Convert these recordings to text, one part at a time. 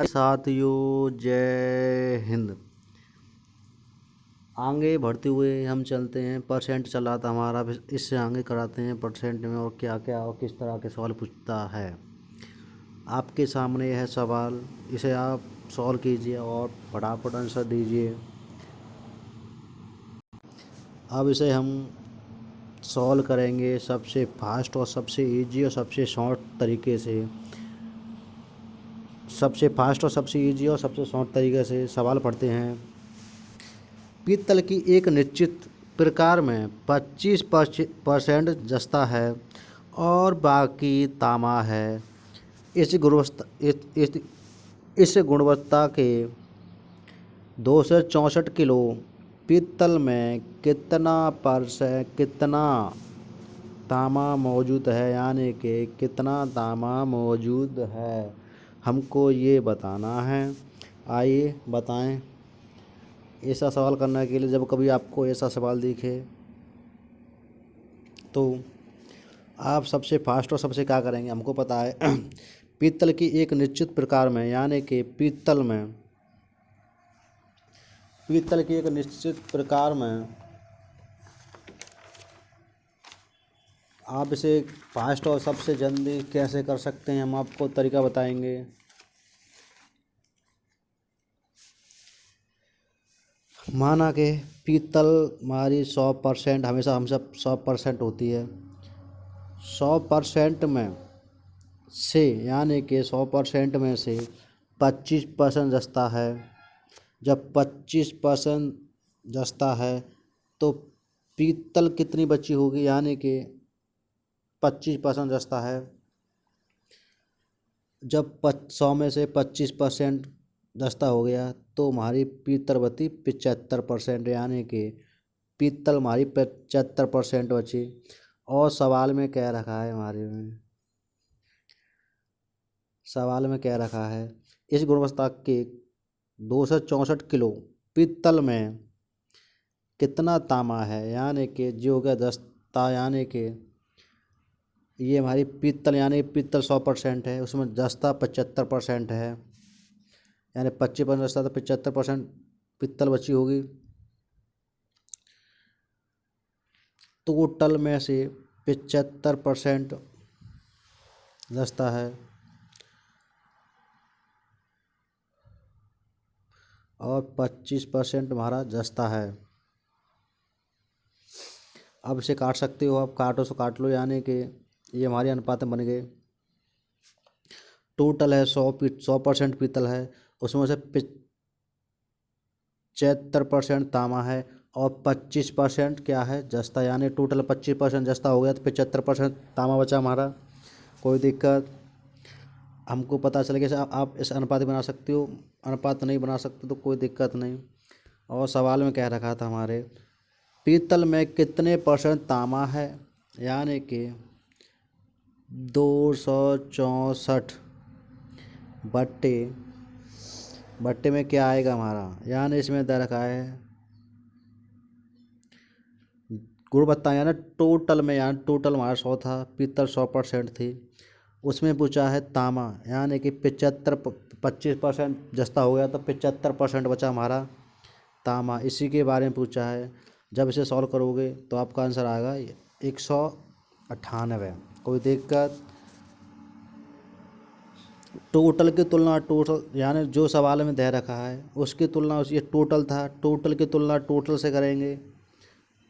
साथियों जय हिंद। आगे बढ़ते हुए हम चलते हैं। परसेंट चला था हमारा, इससे आगे कराते हैं परसेंट में और क्या क्या और किस तरह के सवाल पूछता है। आपके सामने है सवाल, इसे आप सॉल्व कीजिए और फटाफट आंसर दीजिए। अब इसे हम सॉल्व करेंगे सबसे फास्ट और सबसे इजी और सबसे शॉर्ट तरीके से। सबसे फास्ट और सबसे इजी और सबसे शॉर्ट तरीके से सवाल पढ़ते हैं। पीतल की एक निश्चित प्रकार में 25% जस्ता है और बाकी तामा है। इस गुणवत्ता के 264 किलो पीतल में कितना तामा मौजूद है, यानी कि कितना तामा मौजूद है, हमको ये बताना है। आइए बताएं। ऐसा सवाल करने के लिए जब कभी आपको ऐसा सवाल दिखे तो आप सबसे फास्ट और सबसे क्या करेंगे, हमको पता है। पीतल की एक निश्चित प्रकार में, यानी कि पीतल की एक निश्चित प्रकार में आप इसे फास्ट और सबसे जल्दी कैसे कर सकते हैं, हम आपको तरीका बताएंगे। माना कि पीतल हमारी 100% हमेशा हम सब 100% होती है। 100% में से, यानी कि 100% में से 25% जस्ता है। जब 25% जस्ता है तो पीतल कितनी बची होगी, यानी कि 25% जस्ता है। जब 100 में से 25% जस्ता हो गया तो हमारी पीतल बची 75%, यानी कि पीतल हमारी 75% बची। और सवाल में क्या रखा है, सवाल में क्या रखा है, इस गुणवत्ता के 264 किलो पीतल में कितना तामा है, यानी कि जो हो गया दस्ता, यानी कि ये हमारी पीतल, यानी पीतल 100% है, उसमें जस्ता 75% है, यानी 25% जस्ता तो 75% पीतल बची होगी। टोटल में से 75% जस्ता है और 25% हमारा जस्ता है। अब इसे काट सकते हो, आप काटो सो काट लो, यानी कि ये हमारे अनुपात बन गए। टोटल है 100% पीतल है, उसमें से 75% तामा है और 25% क्या है, जस्ता, यानी टोटल 25% जस्ता हो गया तो 75% तामा बचा हमारा। कोई दिक्कत, हमको पता चल गया। आप इस अनुपात बना सकते हो, अनुपात नहीं बना सकते तो कोई दिक्कत नहीं। और सवाल में कह रखा था हमारे, पीतल में कितने % तामा है, यानी कि 264 बट्टे में क्या आएगा हमारा, यानी इसमें दे रखा है गुणवत्ता, यानी टोटल में, यानी टोटल हमारा 100 था, पीतल 100% थी, उसमें पूछा है तामा, यानी कि 25% जस्ता हो गया तो 75% बचा हमारा तामा, इसी के बारे में पूछा है। जब इसे सॉल्व करोगे तो आपका आंसर आएगा 198। कोई दिक्कत, टोटल यानी जो सवाल में दे रखा है उसकी तुलना, ये टोटल था, टोटल की तुलना टोटल से करेंगे,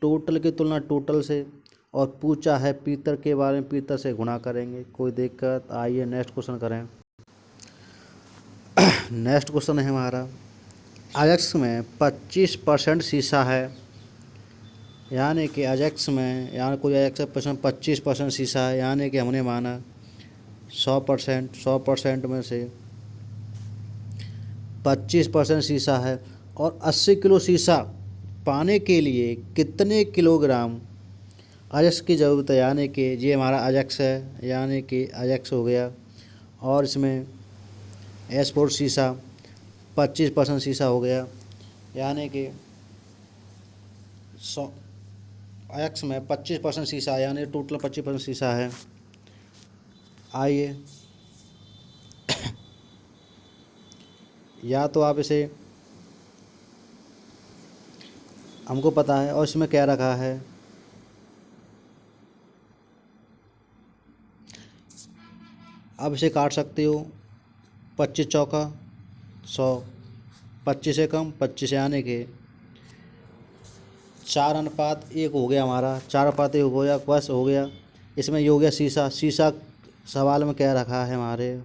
टोटल की तुलना टोटल से, और पूछा है पीतल के बारे में, पीतल से गुणा करेंगे। कोई दिक्कत, आइए नेक्स्ट क्वेश्चन करें। नेक्स्ट क्वेश्चन है हमारा, अजक्स में 25% शीशा है, यानी कि अजक्स में, यानी कोई अजक्स में 25% शीशा है, यानी कि हमने माना 100% में से 25% शीशा है और 80 किलो शीशा पाने के लिए कितने किलोग्राम अजक्स की ज़रूरत है, यानी कि ये हमारा अजक्स है, यानी कि अजक्स हो गया। और इसमें S4 शीशा 25% शीशा हो गया, यानी कि 100 अजक्स में 25% शीशा, यानी टोटल 25% शीशा है। आइए या तो आप इसे, हमको पता है और इसमें क्या रखा है, अब इसे काट सकते हो। 25 चौका 100, 25 से कम 25 यानी कि 4:1 हो गया हमारा, 4:1 हो गया, बस हो गया। इसमें ये हो गया शीशा। शीशा सवाल में क्या रखा है हमारे,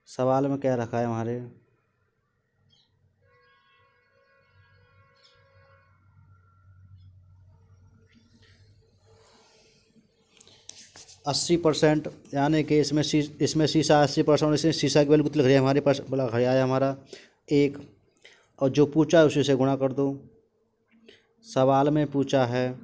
सवाल में क्या रखा है हमारे, 80%, यानी कि इसमें शीशा 80%, इसमें शीशा की वैल्यू कितनी लिख रही है हमारे पास, बोला खड़ा है हमारा 1, और जो पूछा है उसी से गुणा कर दो। सवाल में पूछा है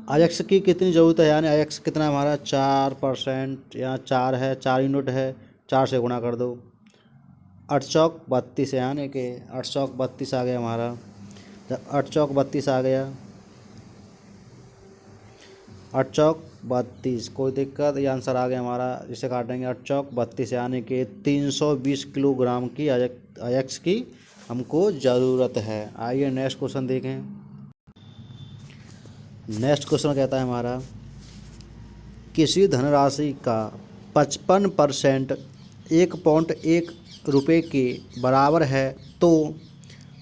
अयस्क की कितनी ज़रूरत है, यानी अयस्क कितना हमारा 4%, यहाँ 4 है, 4 यूनिट है, 4 से गुणा कर दो। 8 चौक 32, यानी कि 8 चौक 32 आ गया हमारा। जब 8 चौक 32 आ गया, 8 चौक 32, कोई दिक्कत, ये आंसर आ गया हमारा। इसे काटेंगे 8 चौक 32, यानी कि 320 किलोग्राम की अयस्क की हमको ज़रूरत है। आइए नेक्स्ट क्वेश्चन देखें। नेक्स्ट क्वेश्चन कहता है हमारा, किसी धनराशि का 55% 1.1 रुपये के बराबर है तो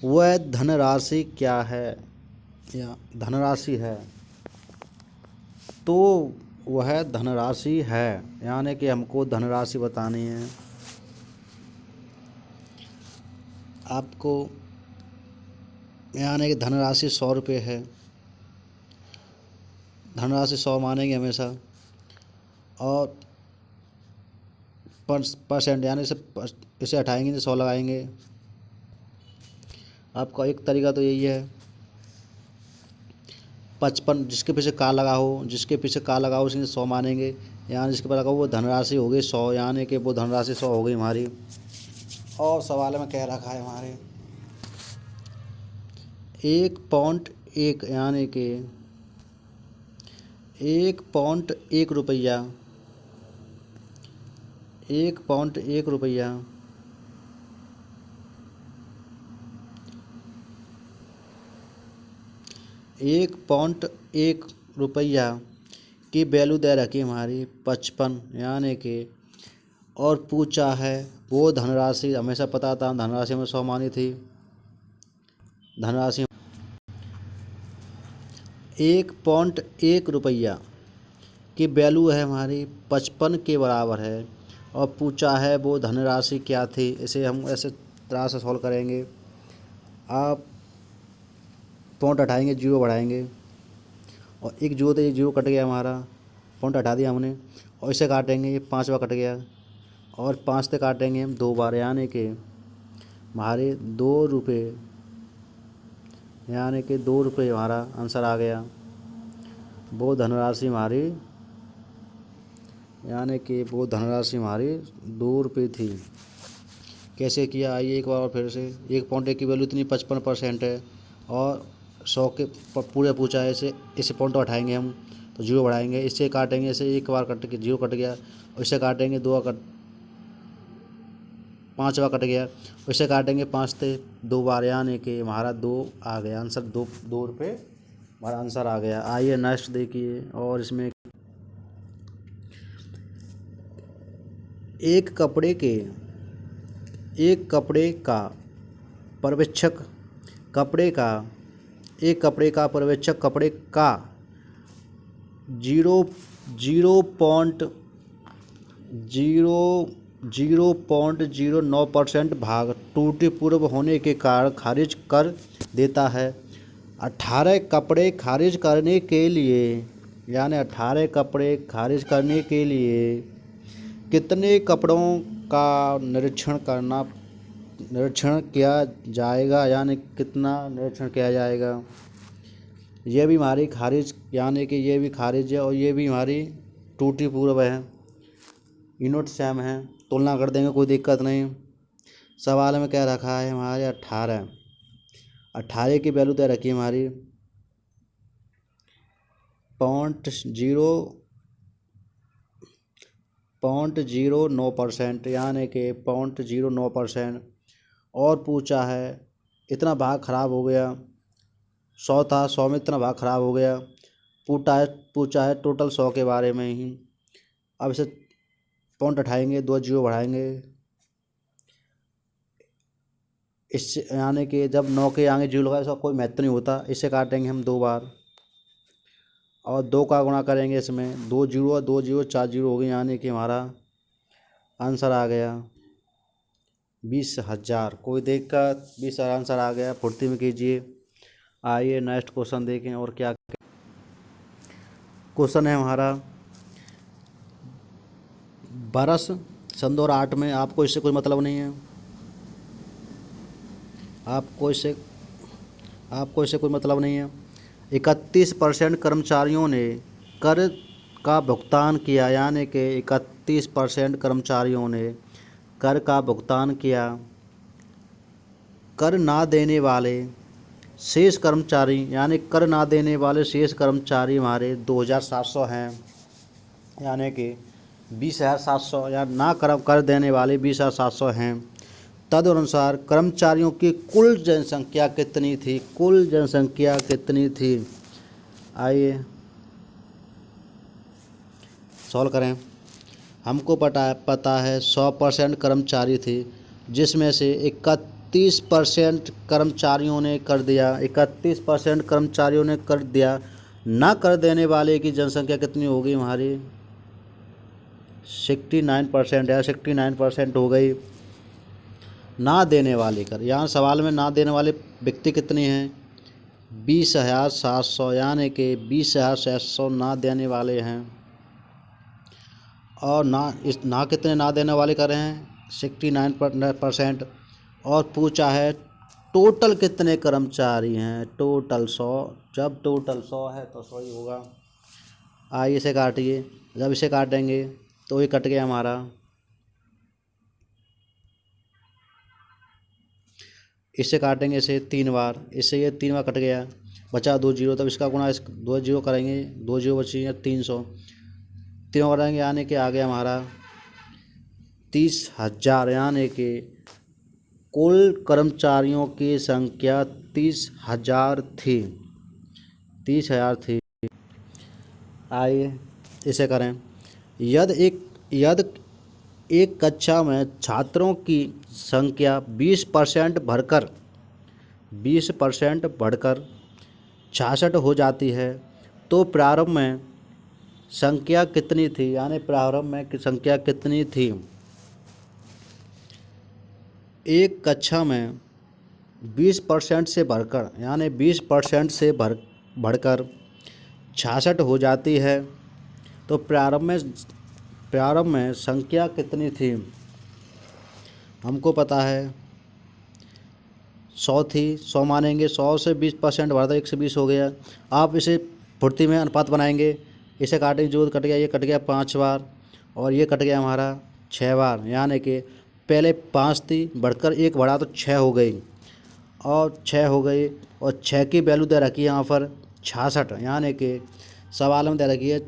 वह धनराशि क्या है, या धनराशि है, तो वह धनराशि है, यानी कि हमको धनराशि बतानी है। आपको यानी कि धनराशि 100 रुपये है, धनराशि 100 मानेंगे हमेशा, और परसेंट यानी इसे हटाएंगे तो 100 लगाएंगे। आपका एक तरीका तो यही है, 55 जिसके पीछे का लगा हो, जिसके पीछे का लगा हो उसे 100 मानेंगे, यानी जिसके पर लगा हो वो धनराशि हो गई 100, यानी कि वो धनराशि 100 हो गई हमारी। और सवाल में कह रखा है हमारे 1.1, यानी कि 1.1 रुपया, 1.1 रुपया 1.1 रुपया की वैल्यू दे रखी है हमारी 55, यानी कि, और पूछा है वो धनराशि, हमेशा पता था धनराशि में 100 मानी थी, धनराशि 1.1 रुपया की वैल्यू है हमारी 55 के बराबर है, और पूछा है वो धनराशि क्या थी। इसे हम ऐसे तरह से सॉल्व करेंगे, आप पॉइंट हटाएंगे, जीरो बढ़ाएंगे, और एक जीरो तो एक जीरो कट गया हमारा, पॉइंट हटा दिया हमने, और इसे काटेंगे, ये 5वां कट गया, और 5 से काटेंगे हम 2 बार, यानी कि हमारे 2 रुपये, यानी कि 2 रुपये हमारा आंसर आ गया। वो धनराशि हमारी, यानी कि वो धनराशि हमारी 2 रुपये थी। कैसे किया, आइए एक बार और फिर से। 1.1 की वैल्यू इतनी 55% है, और 100 के पूरे पूछा है, इसे पॉइंट उठाएंगे हम तो जीरो बढ़ाएंगे, इससे काटेंगे, इसे एक बार कट के जीरो कट गया, और इससे काटेंगे 5वां कट गया, और इससे काटेंगे 5 से 2 बार, यानी कि हमारा 2 आ गया आंसर, 2 रुपये हमारा आंसर आ गया। आइए नेक्स्ट देखिए। और इसमें एक कपड़े का पर्यवेक्षक कपड़े का एक कपड़े का पर्यवेक्षक कपड़े का 0.09% भाग त्रुटिपूर्व होने के कारण खारिज कर देता है। 18 कपड़े खारिज करने के लिए, यानी 18 कपड़े खारिज करने के लिए कितने कपड़ों का निरीक्षण किया जाएगा, यानी कितना निरीक्षण किया जाएगा। ये भी हमारी खारिज, यानी कि ये भी खारिज है, और ये भी हमारी त्रुटिपूर्व है, यूनिट सेम है, तुलना कर देंगे, कोई दिक्कत नहीं। सवाल में क्या रखा है हमारे 18 की वैल्यू दे रखी है हमारी 0.0 0.09%, यानी कि 0.09%। और पूछा है इतना भाग खराब हो गया, 100 था, 100 में इतना भाग खराब हो गया। पूछा है टोटल 100 के बारे में ही। अब इसे पॉइंट उठाएंगे, 2 जीरो बढ़ाएंगे, इससे यानी कि जब 9 के आगे जीरो लगा इसका कोई महत्व नहीं होता। इसे काटेंगे हम 2 बार और 2 का गुणा करेंगे इसमें, 2 जीरो 2 जीरो 4 जीरो हो गई, यानी कि हमारा आंसर आ गया 20,000। कोई देखकर 20,000 आंसर आ गया, फुर्ती में कीजिए। आइए नेक्स्ट क्वेश्चन देखें और क्या क्वेश्चन है हमारा। बरस सन 2008 में, आपको इससे कोई मतलब नहीं है, आपको इससे कोई मतलब नहीं है। 31% कर्मचारियों ने कर का भुगतान किया, यानी कि 31% कर्मचारियों ने कर का भुगतान किया। कर ना देने वाले शेष कर्मचारी, यानी कर ना देने वाले शेष कर्मचारी हमारे 2,700 हैं, यानी कि 20,700, या ना कर देने वाले 20,700 हैं। तदनुसार कर्मचारियों की कुल जनसंख्या कितनी थी? कुल जनसंख्या कितनी थी? आइए सॉल्व करें। हमको पता है 100% कर्मचारी थे, जिसमें से 31% कर्मचारियों ने कर दिया, 31% कर्मचारियों ने कर दिया। ना कर देने वाले की जनसंख्या कितनी होगी हमारी? 69%, या 69% हो गई। ना देने वाले कर, यहाँ सवाल में ना देने वाले व्यक्ति कितने हैं? 20,700, यानी कि 20,700 ना देने वाले हैं। और ना कितने ना देने वाले कर रहे हैं? 69%। और पूछा है टोटल कितने कर्मचारी हैं? टोटल 100। जब टोटल 100 है तो 100 ही होगा। आइए इसे काटिए। जब इसे काटेंगे तो ये कट गया हमारा, इससे काटेंगे इसे 3 बार, इससे ये 3 बार कट गया, बचा 2 जीरो। तब इसका गुणा 2 जीरो करेंगे, 2 जीरो बची 300, 3 करेंगे, यानी कि आ गया हमारा 30,000, यानी कि कुल कर्मचारियों की संख्या 30,000 थी, 30,000 थी। आइए इसे करें। यदि एक कक्षा में छात्रों की संख्या 20% बढ़कर 66 हो जाती है, तो प्रारंभ में संख्या कितनी थी? यानी प्रारंभ में की संख्या कितनी थी? एक कक्षा में 20% से बढ़कर, यानी 20% से बढ़कर 66 हो जाती है, तो प्रारंभ में संख्या कितनी थी? हमको पता है 100 थी, 100 मानेंगे, 100 से 20% बढ़ा था, 120 हो गया। आप इसे फुर्ती में अनुपात बनाएंगे, इसे काटेंगे, जो कट गया ये कट गया 5 बार, और ये कट गया हमारा 6 बार, यानी कि पहले 5 थी, बढ़कर 1 बढ़ा तो 6 हो गई, और 6 हो गई, और 6 की वैल्यू दे रखी है यहाँ पर 66, यानी कि सवाल में दे रखी है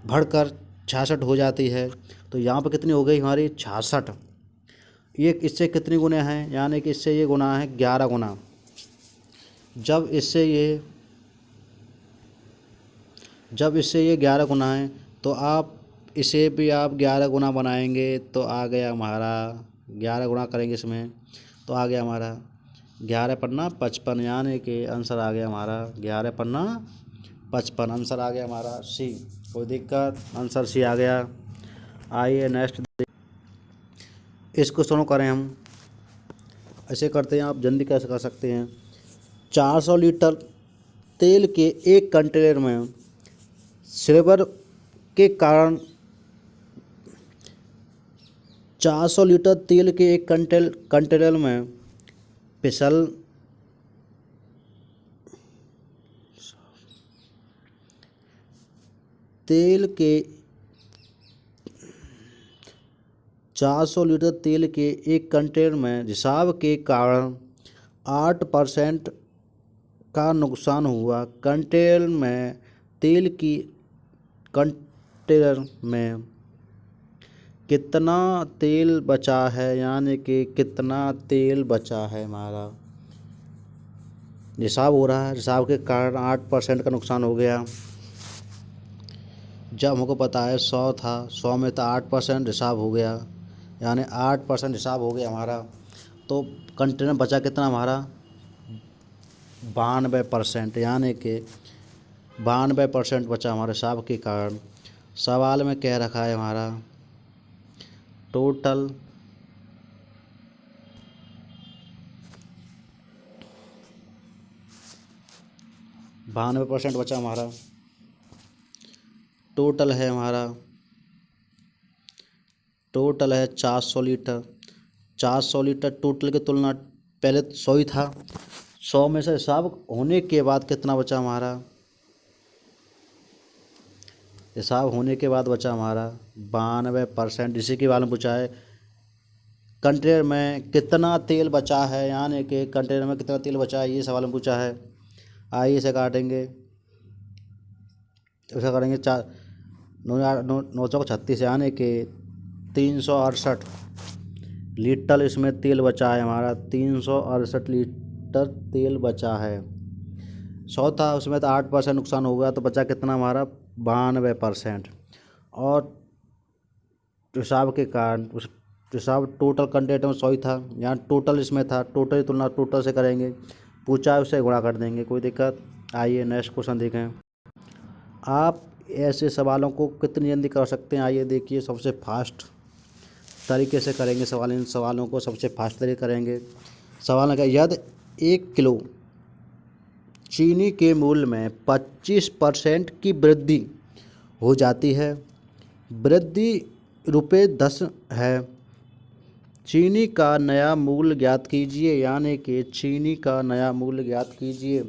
बढ़कर 66 हो जाती है, तो यहाँ पर कितनी हो गई हमारी? 66। ये इससे कितनी गुना है? यानी कि इससे ये गुना है 11 गुना। जब इससे ये 11 गुना है, तो आप इसे भी आप 11 गुना बनाएंगे तो आ गया हमारा, 11 गुना करेंगे इसमें तो आ गया हमारा 11 पन्ना 55, यानी कि आंसर आ गया हमारा 11 पन्ना 55, आंसर आ गया हमारा सी। कोई दिक्कत? आंसर सी आ गया। आइए नेक्स्ट इस क्वेश्चन को करें हम। ऐसे करते हैं, आप जल्दी कैसे कर सकते हैं। 400 लीटर तेल के एक कंटेनर में सिल्वर के कारण 400 लीटर तेल के एक कंटेनर में फिसल तेल के 400 लीटर तेल के एक कंटेनर में रिसाव के कारण 8% का नुकसान हुआ। कंटेनर में कितना तेल बचा है, यानी कि कितना तेल बचा है हमारा। रिसाव हो रहा है, रिसाव के कारण 8% का नुकसान हो गया। जब हमको पता है 100 था, 100 में तो 8% रिसाव हो गया, यानी 8% रिसाव हो गया हमारा। तो कंटेनर बचा कितना हमारा, 92%, यानी कि 92% बचा हमारे रिसाव के कारण। सवाल में कह रखा है हमारा टोटल 92% बचा हमारा। टोटल है हमारा, टोटल है 400 लीटर। 400 लीटर टोटल की तुलना पहले 100 ही था, 100 में से हिसाब होने के बाद कितना बचा हमारा, हिसाब होने के बाद बचा हमारा 92%। इसी के बारे में पूछा है कंटेनर में कितना तेल बचा है, यानी कि कंटेनर में कितना तेल बचा है, ये सवाल में पूछा है। आइए इसे काटेंगे, इसे करेंगे 936, यानी कि 368 लीटर इसमें तेल बचा है हमारा। 368 लीटर तेल बचा है। 100 था, उसमें तो 8% नुकसान हो गया, तो बचा कितना हमारा, 92%। और रिसाव के कारण उस रिसाव टोटल कंटेंट में 100 ही था, यहाँ टोटल इसमें था, टोटल की तुलना टोटल से करेंगे, पूछा है उससे गुणा कर देंगे, कोई दिक्कत। आइए नेक्स्ट क्वेश्चन देखें। आप ऐसे सवालों को कितनी जल्दी कर सकते हैं, आइए देखिए। सबसे फास्ट तरीके से करेंगे सवाल, इन सवालों को सबसे फास्ट तरीके करेंगे। सवाल है, यदि 1 किलो चीनी के मूल्य में 25% की वृद्धि हो जाती है, वृद्धि ₹10 है, चीनी का नया मूल्य ज्ञात कीजिए, यानी कि चीनी का नया मूल्य ज्ञात कीजिए।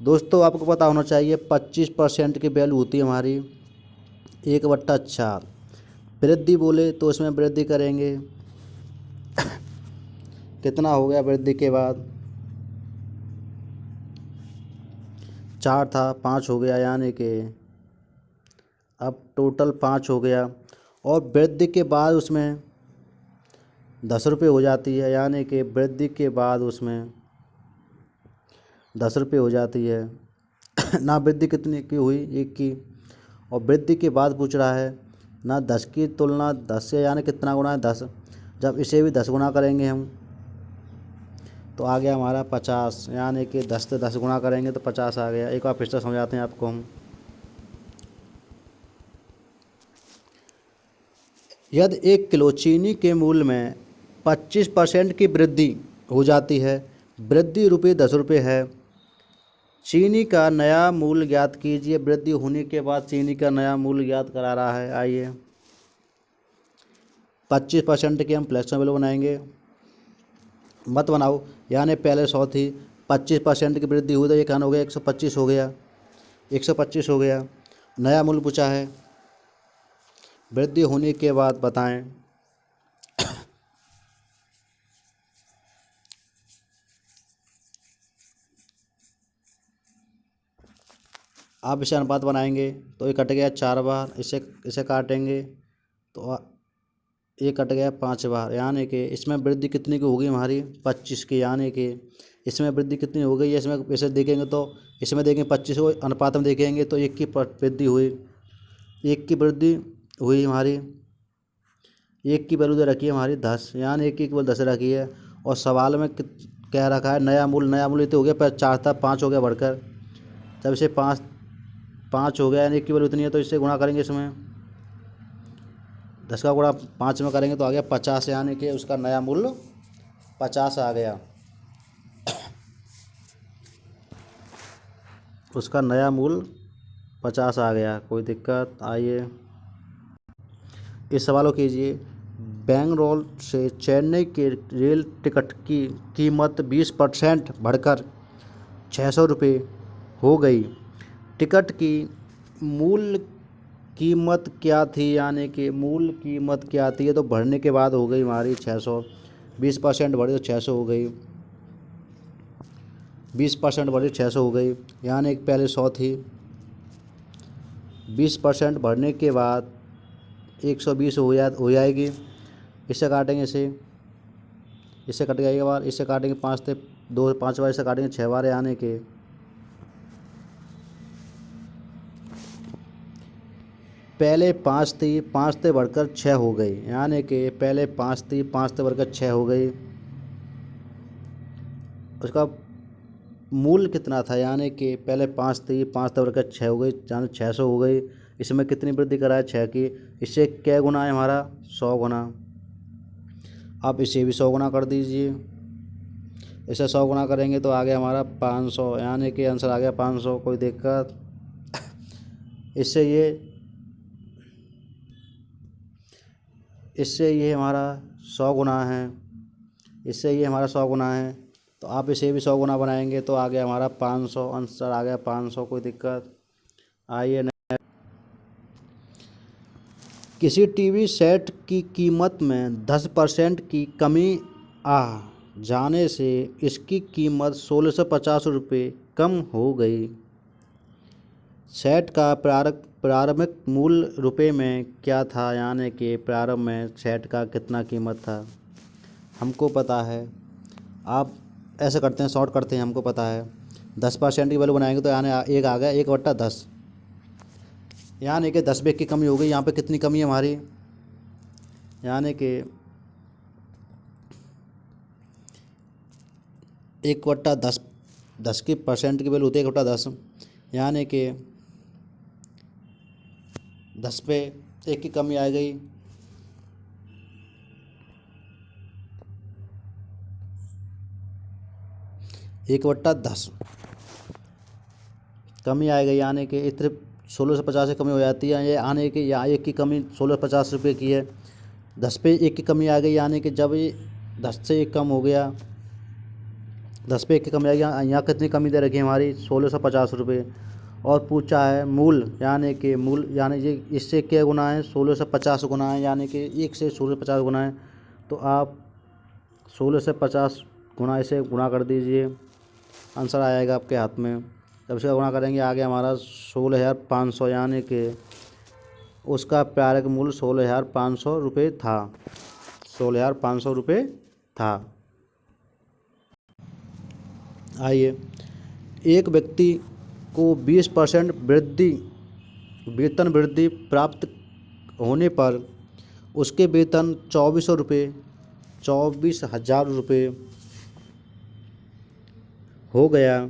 दोस्तों आपको पता होना चाहिए 25% की वैल्यू होती है हमारी 1/4। वृद्धि बोले तो इसमें वृद्धि करेंगे, कितना हो गया वृद्धि के बाद, 4 था, 5 हो गया, यानी कि अब टोटल 5 हो गया। और वृद्धि के बाद उसमें 10 रुपये हो जाती है, यानी कि वृद्धि के बाद उसमें 10 रुपये हो जाती है। ना वृद्धि कितनी की हुई, 1 की, और वृद्धि के बाद पूछ रहा है ना 10 की तुलना 10 से, यानी कितना गुना है, 10। जब इसे भी 10 गुना करेंगे हम तो आ गया हमारा 50, यानी कि 10 से 10 गुना करेंगे तो 50 आ गया। एक बार फिर से समझाते हैं आपको हम। यदि 1 किलो चीनी के मूल्य में 25% की वृद्धि हो जाती है, वृद्धि ₹10 है, चीनी का नया मूल्य ज्ञात कीजिए। वृद्धि होने के बाद चीनी का नया मूल्य ज्ञात करा रहा है। आइए 25% की हम फ्लैक्शन वैल्यू बनाएंगे, मत बनाओ, यानी पहले 100 थी, 25% की वृद्धि हुई तो ये कहना हो गया 125 हो गया, 125 हो गया। नया मूल्य पूछा है, वृद्धि होने के बाद बताएं। आप इसे अनुपात बनाएंगे तो ये कट गया 4 बार, इसे इसे काटेंगे तो ये कट गया 5 बार, यानी कि इसमें वृद्धि कितनी की होगी हमारी, 25 की, यानी कि इसमें वृद्धि कितनी हो गई है, इसमें इसे देखेंगे तो इसमें देखेंगे 25 को अनुपात में देखेंगे तो 1 की वृद्धि हुई, 1 की वृद्धि हुई हमारी। 1 की वैल्यू दे रखी है हमारी 10, यानी 1 की केवल 10 रखी है। और सवाल में कह रखा है नया मूल्य, नया मूल्य तो हो गया, पर 4 था, 5 हो गया बढ़कर, जब इसे 5 हो गया, यानी 1 की वैल्यू इतनी है तो इससे गुणा करेंगे, इसमें 10 का गुणा 5 में करेंगे तो आ गया 50, यानी कि उसका नया मूल्य 50 आ गया। उसका नया मूल्य 50 आ गया, कोई दिक्कत। आइए इस सवाल को कीजिए। बेंगलुरु से चेन्नई के रेल टिकट की कीमत 20% बढ़कर 600 रुपये हो गई। टिकट की मूल कीमत क्या थी, यानी कि मूल कीमत क्या थी, ये तो बढ़ने के बाद हो गई हमारी 600, 20% बढ़ी तो 600 हो गई, 20% बढ़ी 600 हो गई, यानी कि पहले 100 थी, 20% बढ़ने के बाद 120 हो जाएगी। इससे काटेंगे, इससे कट गया एक बार, इससे काटेंगे 5 बार इससे काटेंगे 6 बार, यानी कि पहले 5 थी, 5 से बढ़कर 6 हो गई, यानी कि पहले 5 थी, 5 से बढ़कर 6 हो गई। उसका मूल कितना था, यानी कि पहले 5 थी, 5 से बढ़कर 6 हो गई, यानी 600 हो गई। इसमें कितनी वृद्धि कराए, 6 की। इससे क्या गुना है हमारा, 100 गुना। आप इसे भी 100 गुना कर दीजिए। इसे 100 गुना करेंगे तो आ गया हमारा 500, यानी कि आंसर आ गया 500। कोई दिक्कत? इससे ये हमारा 100 गुना है, इससे ये हमारा 100 गुना है। तो आप इसे भी 100 गुना बनाएंगे तो आ गया हमारा 500, आंसर आ गया 500। कोई दिक्कत? आइए, किसी टीवी सेट की कीमत में 10% की कमी आ जाने से इसकी कीमत 1650 रुपये कम हो गई। सेट का प्रारंभिक मूल्य रुपये में क्या था, यानी कि प्रारंभ में सेट का कितना कीमत था, हमको पता है। आप ऐसे करते हैं, शॉर्ट करते हैं, हमको पता है। 10% की वैल्यू बनाएंगे तो यानी एक आ गया 1/10, यानी कि 10 रुपये की कमी हो गई। यहाँ पे कितनी कमी है हमारी, यानी कि 1/10, 10 की परसेंट की वैल्यू होती है 1/10, यानी कि 10 पे 1 की कमी आ गई। एक बट्टा 10 कमी आ गई, यानी कि इतने 1650 से कमी हो जाती है। ये आने की या 1 की कमी 1650 रुपये की है। 10 पे 1 की कमी आ गई, यानी कि जब ये 10 से 1 कम हो गया, 10 पे 1 की कमी आ गई। यहाँ कितनी कमी दे रखी है हमारी, 1650 रुपये। और पूछा है मूल, यानी कि मूल यानी ये इससे क्या गुना है, 1650 गुना है, यानी कि 1 से 1650 गुना है। तो आप 16 से 50 गुना इसे गुना कर दीजिए, आंसर आएगा आपके हाथ में। जब इसका गुणा करेंगे आ गया हमारा 16,500, यानी कि उसका प्रारंभिक मूल्य 16,500 रुपये था, 16,500 रुपये था। आइए, एक व्यक्ति को 20% वेतन वृद्धि प्राप्त होने पर उसके वेतन 24,000 रुपये हो गया।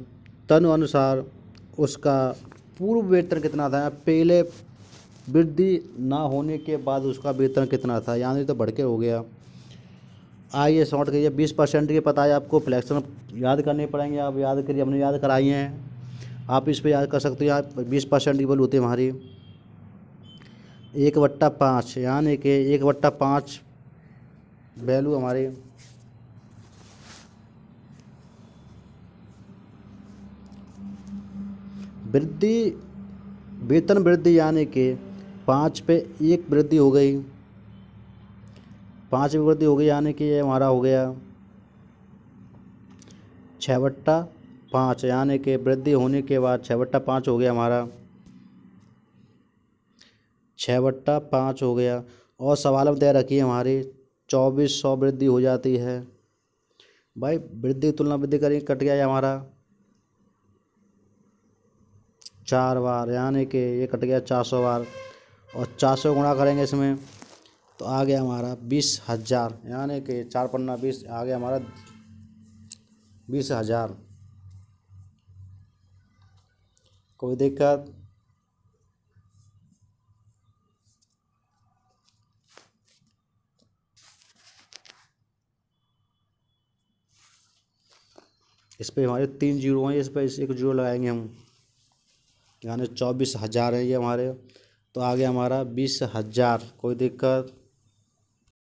तदनुसार उसका पूर्व वेतन कितना था, पहले वृद्धि ना होने के बाद उसका वेतन कितना था, यानी तो बढ़ के हो गया। आइए शॉर्ट करिए, 20% के पता है आपको, फ्लैक्शन याद करने पड़ेंगे, आप याद करिए, हमने याद कराई हैं, आप इस पर याद कर सकते हो। यहाँ 20% की वैल्यू होती है हमारी 1/5, यानी कि 1/5 वैल्यू हमारी वेतन वृद्धि, यानी कि 5 पे 1 वृद्धि हो गई, 5 वृद्धि हो गई, यानी कि ये हमारा हो गया 6/5, यानी कि वृद्धि होने के बाद 6/5 हो गया हमारा, 6/5 हो गया। और सवाल में दे रखी है हमारी 2400 वृद्धि हो जाती है। भाई वृद्धि तुलना वृद्धि करेंगे, कट गया ये हमारा 4 बार, यानी कि ये कट गया 400 बार। और 400 गुणा करेंगे इसमें तो आ गया हमारा 20,000, यानी कि 4×20 आ गया हमारा 20,000। कोई दिक्कत? इस पे हमारे 3 जीरो हैं, इस पर 1 जीरो लगाएंगे हम, यानी 24,000 है ये हमारे। तो आ गया हमारा 20,000। कोई दिक्कत?